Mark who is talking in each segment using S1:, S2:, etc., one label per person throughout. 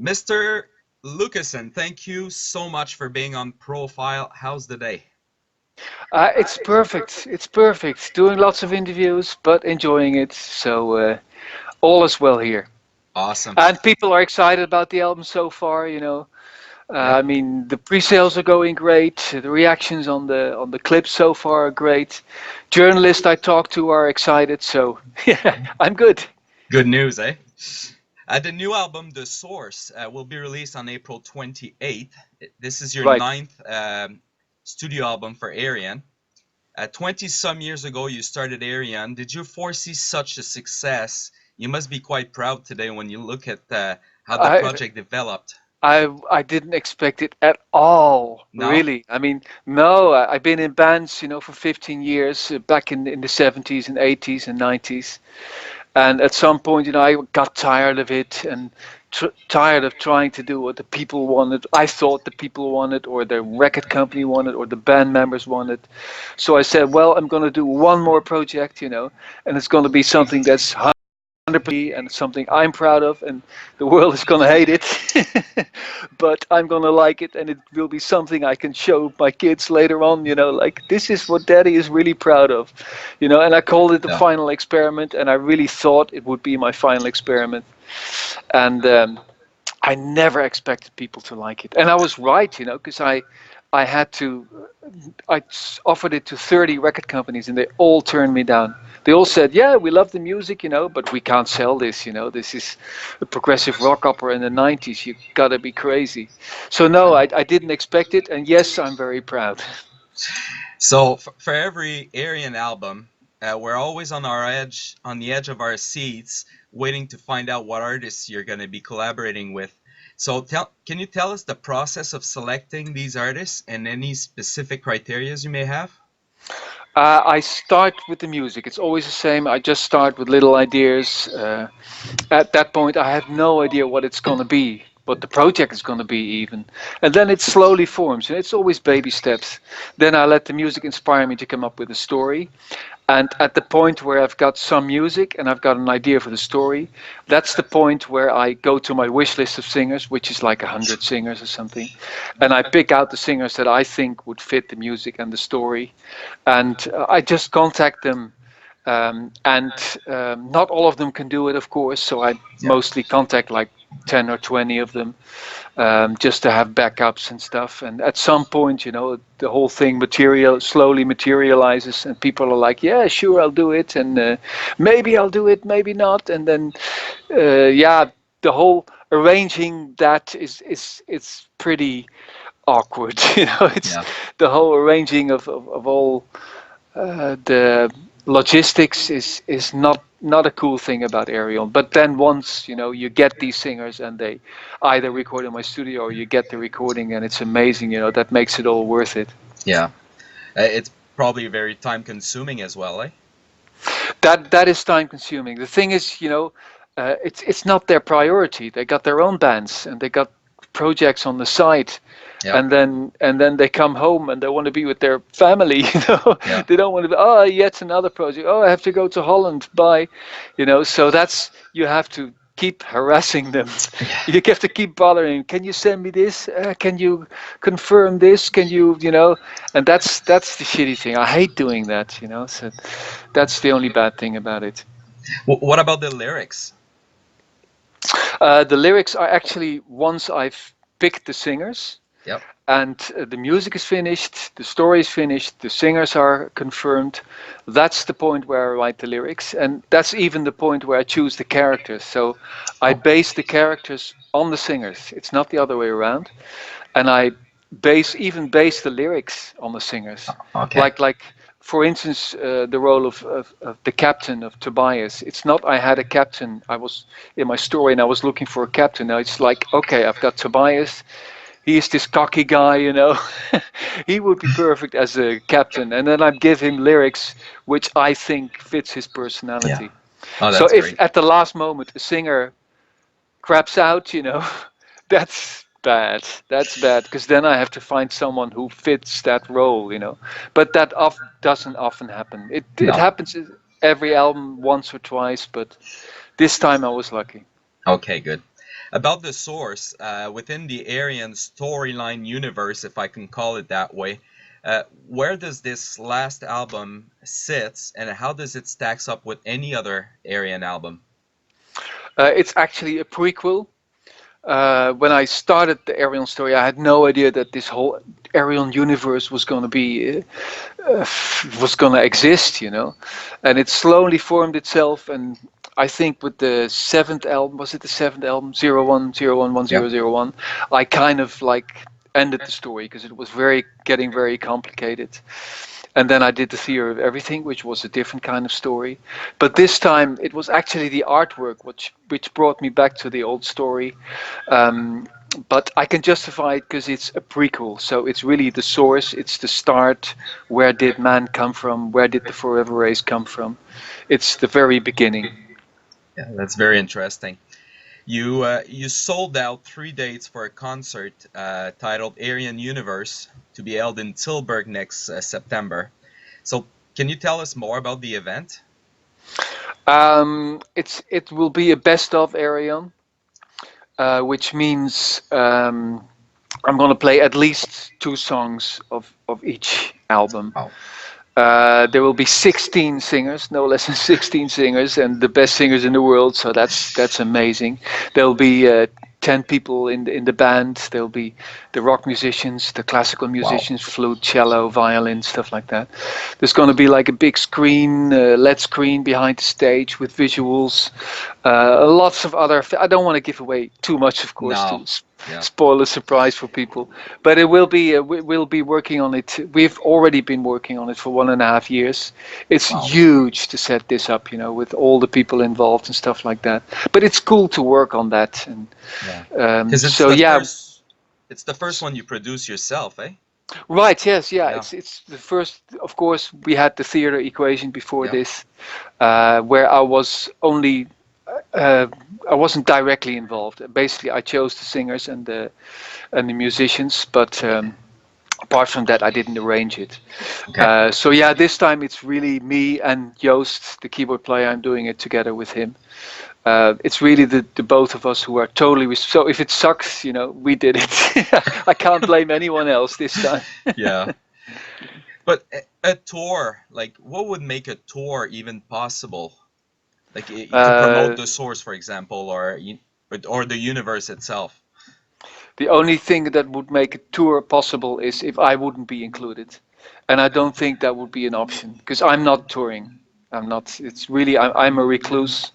S1: Mr. Lucassen, thank you so much for being on Profile. How's the day?
S2: It's perfect. It's perfect. Doing lots of interviews, but enjoying it. So all is well here.
S1: Awesome.
S2: And people are excited about the album so far.
S1: Yeah.
S2: I mean, the pre-sales are going great. The reactions on the clips so far are great. Journalists I talk to are excited. So yeah, I'm good.
S1: Good news, eh? The new album, The Source, will be released on April 28th. This is your
S2: Right.
S1: ninth studio album for Aryan. 20 some years ago, you started Aryan. Did you foresee such a success? You must be quite proud today when you look at how the
S2: I
S1: project developed.
S2: I didn't expect it at all,
S1: No?
S2: really. I mean, no, I've been in bands, for 15 years, back in the 70s and 80s and 90s. And at some point, I got tired of it and tired of trying to do what the people wanted. I thought the people wanted, or the record company wanted, or the band members wanted. So I said, well, I'm going to do one more project, and it's going to be something that's 100% and something I'm proud of, and the world is gonna hate it, but I'm gonna like it, and it will be something I can show my kids later on. Like this is what Daddy is really proud of, And I called it the
S1: Yeah.
S2: final experiment, and I really thought it would be my final experiment, and I never expected people to like it, and I was right, because I had to. Offered it to 30 record companies and they all turned me down. They all said, "Yeah, we love the music, but we can't sell this. This is a progressive rock opera in the 90s. You gotta be crazy." So no, I didn't expect it, and yes, I'm very proud.
S1: So for every Aryan album, we're always on the edge of our seats, waiting to find out what artists you're going to be collaborating with. So can you tell us the process of selecting these artists and any specific criteria you may have?
S2: I start with the music. It's always the same. I just start with little ideas. At that point, I have no idea what it's going to be, what the project is going to be, even. And then it slowly forms. It's always baby steps. Then I let the music inspire me to come up with a story. And at the point where I've got some music and I've got an idea for the story, that's the point where I go to my wish list of singers, which is like 100 singers or something. And I pick out the singers that I think would fit the music and the story. And I just contact them, and not all of them can do it, of course. So I
S1: Yeah.
S2: mostly contact like 10 or 20 of them, just to have backups and stuff. And at some point, the whole thing slowly materializes, and people are like, "Yeah, sure, I'll do it," and maybe I'll do it, maybe not. And then, yeah, the whole arranging that is pretty awkward. It's
S1: Yeah.
S2: the whole arranging of all the logistics is not a cool thing about Ariel. But then once you get these singers and they either record in my studio or you get the recording and it's amazing, that makes it all worth it.
S1: Yeah. It's probably very time consuming as well, eh?
S2: That is time consuming. The thing is, it's not their priority. They got their own bands and they got projects on the side,
S1: Yeah.
S2: and then they come home and they want to be with their family.
S1: Yeah.
S2: They don't want to be, oh, yet another project. Oh, I have to go to Holland. Bye. So that's, you have to keep harassing them.
S1: Yeah.
S2: You have to keep bothering. Can you send me this? Can you confirm this? Can you? And that's the shitty thing. I hate doing that. So that's the only bad thing about it.
S1: What about the lyrics?
S2: The lyrics are actually, once I've picked the singers
S1: Yep.
S2: and the music is finished, the story is finished, the singers are confirmed. That's the point where I write the lyrics, and that's even the point where I choose the characters. So I
S1: Oh.
S2: base the characters on the singers. It's not the other way around, and I base the lyrics on the singers.
S1: Okay.
S2: Like for instance, the role of the captain of Tobias. It's not I had a captain. I was in my story and I was looking for a captain. Now it's like, okay, I've got Tobias. He is this cocky guy. He would be perfect as a captain. And then I give him lyrics which I think fits his
S1: Yeah.
S2: personality.
S1: Oh,
S2: So
S1: that's
S2: if
S1: great.
S2: at the last moment a singer craps out, that's bad. That's bad because then I have to find someone who fits that role. But that doesn't often happen. It
S1: No.
S2: happens every album once or twice, but this time I was lucky.
S1: Okay, good. About the source, within the Aryan storyline universe, if I can call it that way, where does this last album sits, and how does it stacks up with any other Aryan album?
S2: It's actually a prequel. When I started the Aryan story, I had no idea that this whole Aryan universe was going to exist, and it slowly formed itself. And I think with the seventh album, was it the seventh album, 01011001, I kind of like ended the story because it was very getting very complicated. And then I did the Theory of Everything, which was a different kind of story. But this time it was actually the artwork which brought me back to the old story. Um, but I can justify it because it's a prequel. So it's really the source, it's the start. Where did man come from? Where did the Forever Race come from? It's the very beginning.
S1: Yeah, that's very interesting. You sold out 3 dates for a concert titled Aryan Universe to be held in Tilburg next September. So, can you tell us more about the event?
S2: It will be a best of Arion, which means I'm going to play at least two songs of each album.
S1: Wow.
S2: There will be 16 singers, no less than 16 singers, and the best singers in the world. So that's amazing. There'll be 10 people in the band. There'll be the rock musicians, the classical
S1: Wow.
S2: musicians, flute, cello, violin, stuff like that. There's going to be like a big screen, LED screen behind the stage with visuals. Lots of other. I don't want to give away too much, of course, to
S1: No. Yeah.
S2: spoil a surprise for people. But it will be. We'll be working on it. We've already been working on it for 1.5 years. It's
S1: Wow.
S2: huge to set this up, with all the people involved and stuff like that. But it's cool to work on that. And
S1: Yeah. Because
S2: so yeah,
S1: it's the first one you produce yourself, eh?
S2: right. Yes, yeah.
S1: Yeah.
S2: It's the first. Of course, we had the theater equation before
S1: Yep.
S2: this, where I was only. Uh, I wasn't directly involved. Basically, I chose the singers and the musicians, but apart from that, I didn't arrange it.
S1: Okay.
S2: So yeah, this time it's really me and Joost, the keyboard player. I'm doing it together with him. It's really the both of us who are totally. So if it sucks, we did it. I can't blame anyone else this time.
S1: Yeah. But a tour, like, what would make a tour even possible? Like, to promote
S2: Uh,
S1: the source, for example, or the universe itself.
S2: the only thing that would make a tour possible is if I wouldn't be included, and I don't think that would be an option because I'm not touring. I'm not. It's really I'm a recluse.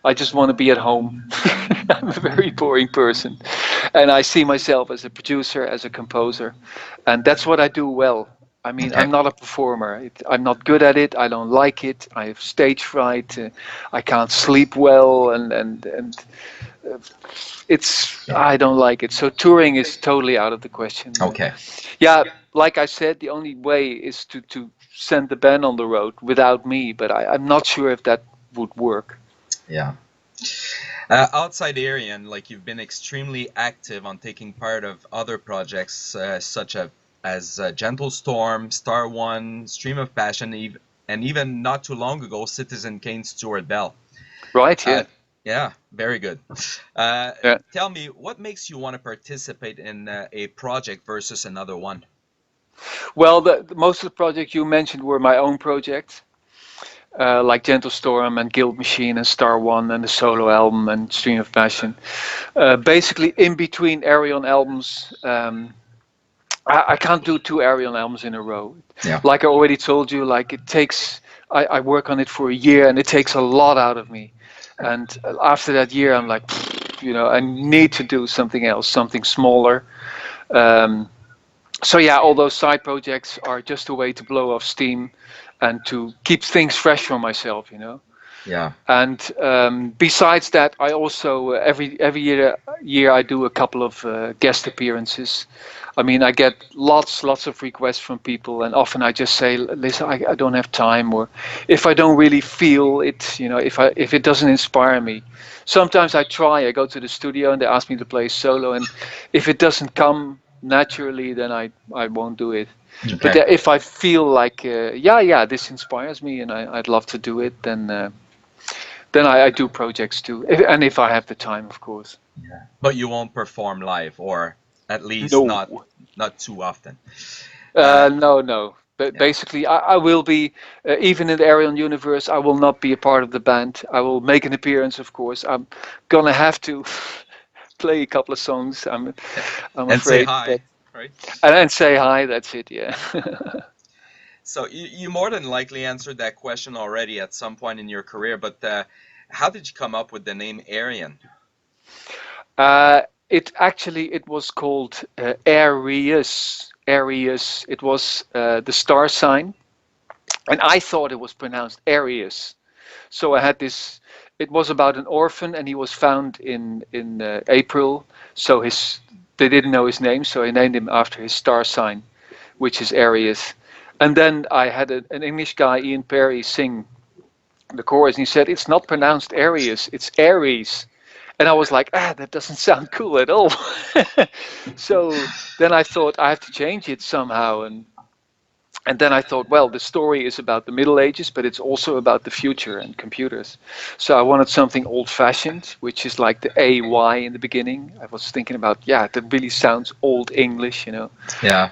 S2: I just want to be at home. I'm a very boring person. And I see myself as a producer, as a composer. And that's what I do well. I mean,
S1: Okay.
S2: I'm not a performer. I'm not good at it. I don't like it. I have stage fright. I can't sleep well. And I don't like it. So touring is totally out of the question.
S1: Okay.
S2: Yeah, like I said, the only way is to send the band on the road without me. But I'm not sure if that would work.
S1: Yeah. Outside Aryan, like you've been extremely active on taking part of other projects such as Gentle Storm, Star One, Stream of Passion, and even not too long ago, Citizen Kane Stuart Bell.
S2: Right?
S1: Uh,
S2: Yeah.
S1: yeah, very good. Uh,
S2: Yeah.
S1: Tell me, what makes you want to participate in a project versus another one?
S2: Well, most of the projects you mentioned were my own projects, like Gentle Storm and Guild Machine and Star One and the solo album and Stream of Passion. Basically, in between Arion albums, I can't do two Arion albums in a row.
S1: Yeah.
S2: Like I already told you, like it takes. I work on it for a year and it takes a lot out of me. And after that year, I'm like, I need to do something else, something smaller. Um, so yeah, all those side projects are just a way to blow off steam and to keep things fresh for myself.
S1: Yeah.
S2: And besides that, I also every year I do a couple of guest appearances. I mean, I get lots of requests from people, and often I just say, "Listen, I don't have time," or if I don't really feel it, if it doesn't inspire me. Sometimes I try. I go to the studio and they ask me to play solo, and if it doesn't come naturally, then I won't do it. But
S1: Okay.
S2: if I feel like, yeah, this inspires me and I'd love to do it, then I do projects too, and if I have the time, of course.
S1: Yeah. But you won't perform live, or at least
S2: No.
S1: not too often. Uh,
S2: No, no. But
S1: yeah.
S2: basically, I will be, even in the Aryan Universe, I will not be a part of the band. I will make an appearance, of course. I'm gonna have to play a couple of songs.
S1: Yeah.
S2: I'm
S1: And say
S2: afraid, but
S1: hi, right?
S2: and say hi. That's it. Yeah.
S1: So you more than likely answered that question already at some point in your career, but how did you come up with the name Aryan?
S2: It actually it was called Aries. Aries. It was the star sign, and I thought it was pronounced Arius. So I had this. It was about an orphan, and he was found in April. So his they didn't know his name, so I named him after his star sign, which is Aries. And then I had an English guy, Ian Perry, sing the chorus, and he said it's not pronounced Arius, it's Aries. And I was like, that doesn't sound cool at all. So then I thought I have to change it somehow, and then I thought, well, the story is about the Middle Ages, but it's also about the future and computers. So I wanted something old fashioned, which is like the AY in the beginning. I was thinking about, yeah, that really sounds old English, you know.
S1: Yeah.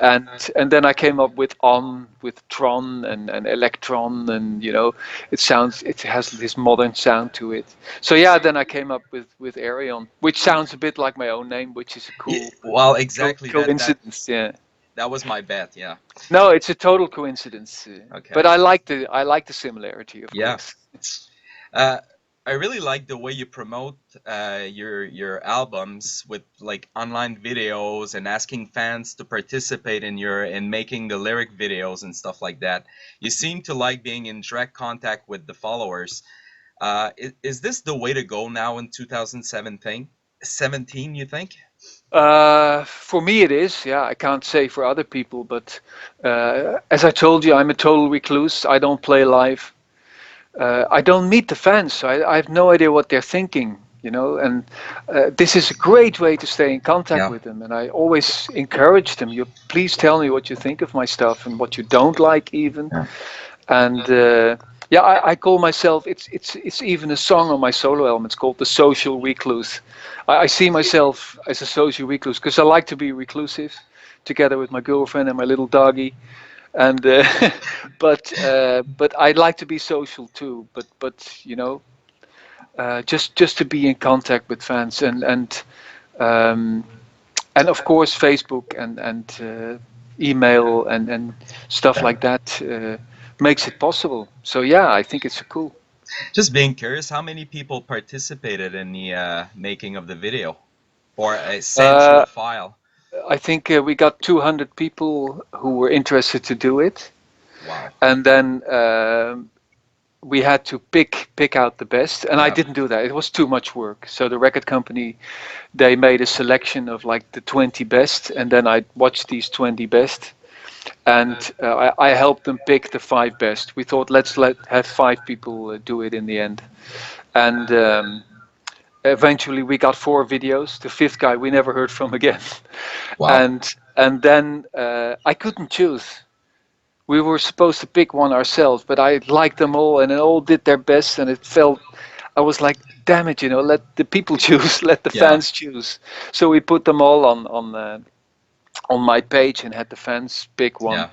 S2: And then I came up with on, with Tron and Electron, and it has this modern sound to it. So yeah, then I came up with Arion, which sounds a bit like my own name, which is a
S1: Yeah,
S2: cool
S1: well, exactly.
S2: coincidence. Yeah.
S1: That was my bet. Yeah.
S2: No, it's a total coincidence. But
S1: Okay.
S2: I like the similarity, of
S1: Yeah.
S2: course.
S1: Uh, I really like the way you promote your albums with like online videos and asking fans to participate in making the lyric videos and stuff like that. You seem to like being in direct contact with the followers. Is this the way to go now in 2017, you think?
S2: For me, it is. Yeah, I can't say for other people, but as I told you, I'm a total recluse. I don't play live. I don't meet the fans, so I have no idea what they're thinking. And this is a great way to stay in contact
S1: Yeah.
S2: with them. And I always encourage them. You please tell me what you think of my stuff and what you don't like, even.
S1: Yeah.
S2: And yeah, I call myself. It's even a song on my solo album. It's called "The Social Recluse." I see myself as a social recluse because I like to be reclusive, together with my girlfriend and my little doggy. And but I like to be social too. But just to be in contact with fans um, and of course Facebook and email and stuff
S1: Yeah.
S2: like that makes it possible. So yeah, I think it's cool.
S1: Just being curious, how many people participated in the making of the video, or sent you
S2: Uh,
S1: a file?
S2: I think we got 200 people who were interested to do it,
S1: Wow.
S2: and then we had to pick out the best. And I
S1: Yeah.
S2: didn't do that; it was too much work. So the record company, they made a selection of like the 20 best, and then I watched these 20 best, and I helped them pick the 5 best. We thought let's have 5 people do it in the end, and eventually we got 4 videos. The fifth guy we never heard from again,
S1: Wow.
S2: and then I couldn't choose. We were supposed to pick one ourselves, but I liked them all, and they all did their best, and it felt. I was like, damn it, let the people choose, let the
S1: Yeah.
S2: fans choose. So we put them all on my page and had the fans pick one,
S1: Yeah.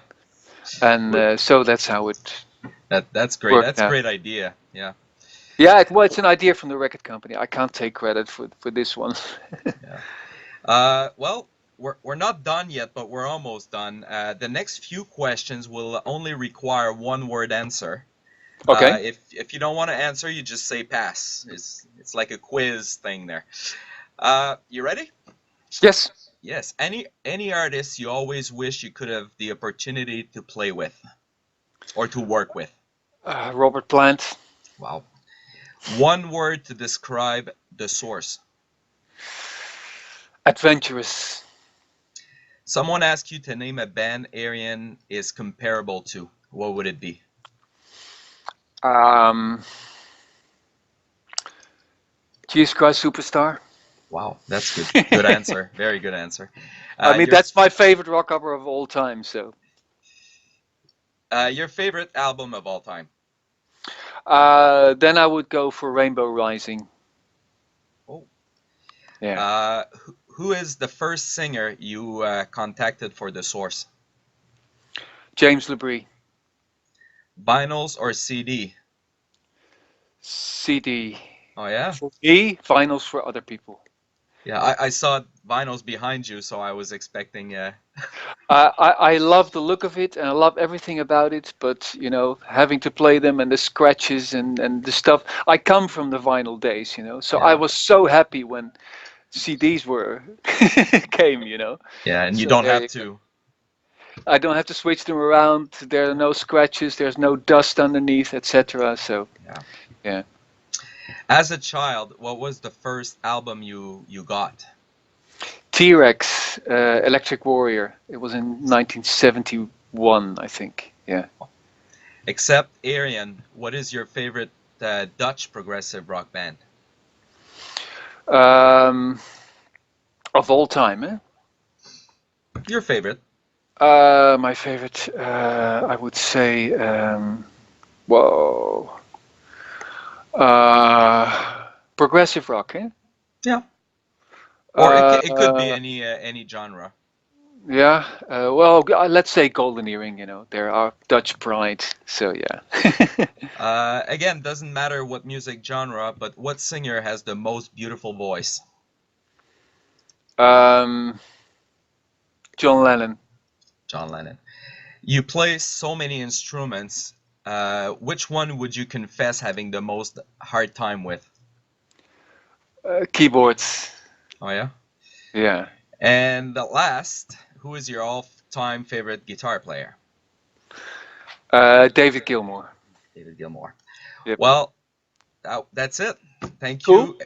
S2: and
S1: Wh-
S2: so that's how it
S1: that's great.
S2: worked
S1: That's a
S2: out.
S1: great idea. Yeah.
S2: Yeah, well, it's an idea from the record company. I can't take credit for this one.
S1: Yeah. Well, we're not done yet, but we're almost done. The next few questions will only require one word answer.
S2: Okay.
S1: If you don't want to answer, you just say pass. It's like a quiz thing there. You ready?
S2: Yes.
S1: Yes. Any artist you always wish you could have the opportunity to play with or to work with.
S2: Robert Plant.
S1: Wow. One word to describe the source.
S2: Adventurous.
S1: Someone asked you to name a band Aryan is comparable to. What would it be?
S2: Um, Jesus Christ Superstar.
S1: Wow, that's good. Good answer. Very good answer.
S2: I mean,
S1: Your
S2: that's my favorite rock opera of all time. So,
S1: your favorite album of all time.
S2: then I would go for Rainbow Rising.
S1: Oh.
S2: Yeah.
S1: Who is the first singer you contacted for the source?
S2: James LeBrie.
S1: Vinyls or CD?
S2: CD.
S1: Oh yeah,
S2: For me, vinyls for other people.
S1: yeah. I saw vinyls behind you, so I was expecting.
S2: I love the look of it and I love everything about it, but having to play them and the scratches and the stuff. I come from the vinyl days, so I
S1: Yeah,
S2: was so happy when CDs were came,
S1: yeah, and you
S2: So
S1: don't
S2: there
S1: have
S2: you go.
S1: to.
S2: I don't have to switch them around. There are no scratches. There's no dust underneath, etc. So
S1: Yeah.
S2: yeah.
S1: As a child, what was the first album you got?
S2: T-Rex, Electric Warrior. It was in 1971, I think. Yeah.
S1: Except Aryan, what is your favorite Dutch progressive rock band?
S2: Um, of all time, eh?
S1: Your favorite?
S2: My favorite, I would say, whoa, progressive rock, eh?
S1: Yeah. Or it could be
S2: Uh,
S1: any genre.
S2: yeah. Well, let's say Golden Earring. There are Dutch pride. So yeah.
S1: Again, doesn't matter what music genre, but what singer has the most beautiful voice?
S2: um, John Lennon.
S1: John Lennon. You play so many instruments. Which one would you confess having the most hard time with?
S2: Keyboards.
S1: Oh yeah.
S2: Yeah.
S1: And the last, who is your all-time favorite guitar player?
S2: David Gilmour.
S1: David Gilmour.
S2: Yep.
S1: Well, that's it. Thank
S2: Cool.
S1: you.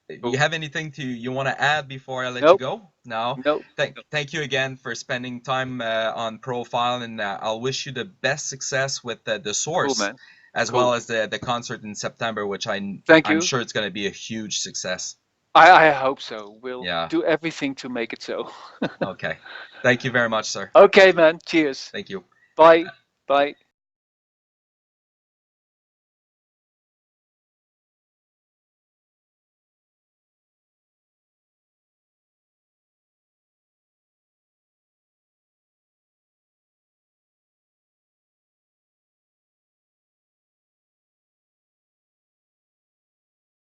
S1: Do you
S2: Cool.
S1: have anything you want to add before I let you
S2: Nope.
S1: go? No.
S2: Nope.
S1: Thank you again for spending time on Profile, and I'll wish you the best success with the
S2: Cool,
S1: source,
S2: man.
S1: as well
S2: Cool.
S1: as the concert in September, which
S2: Thank
S1: I'm
S2: you.
S1: sure it's going to be a huge success.
S2: I hope so. We'll
S1: Yeah.
S2: do everything to make it so.
S1: Okay. Thank you very much, sir.
S2: Okay, man. Cheers.
S1: Thank you.
S2: Bye. Bye.